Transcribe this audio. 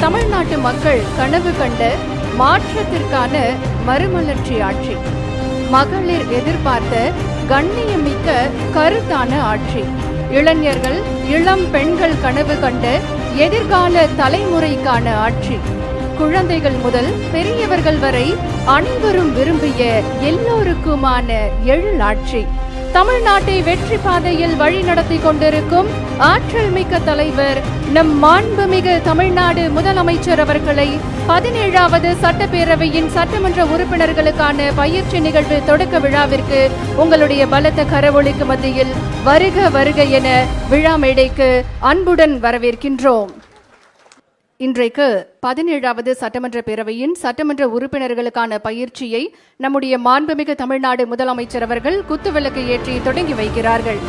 தமிழ்நாட்டு மக்கள் கனவு கண்ட மாற்றத்திற்கான மறுமலர்ச்சி ஆட்சி, மகளிர் எதிர்பார்த்த கண்ணியமிக்க கருத்தான ஆட்சி, இளைஞர்கள் இளம் பெண்கள் கனவு கண்ட எதிர்கால தலைமுறைக்கான ஆட்சி, குழந்தைகள் முதல் பெரியவர்கள் வரை அனைவரும் விரும்பிய எல்லோருக்குமான எழிலாட்சி, தமிழ்நாட்டை வெற்றி பாதையில் வழி நடத்தி கொண்டிருக்கும் ஆற்றல் மிக்க தலைவர் நம் மாண்புமிகு தமிழ்நாடு முதலமைச்சர் அவர்களை 17வது சட்டப்பேரவையின் சட்டமன்ற உறுப்பினர்களுக்கான பயிற்சி நிகழ்வு தொடக்க விழாவிற்கு உங்களுடைய பலத்த கரவொலிக்கு மத்தியில் வருக வருக என விழா மேடைக்கு அன்புடன் வரவேற்கின்றோம். இன்றைக்கு 17வது சட்டமன்ற பேரவையின் சட்டமன்ற உறுப்பினர்களுக்கான பயிற்சியை நம்முடைய மாண்புமிகு தமிழ்நாடு முதலமைச்சர் அவர்கள் குத்துவிளக்கு ஏற்றி தொடங்கி வைக்கிறார்கள்.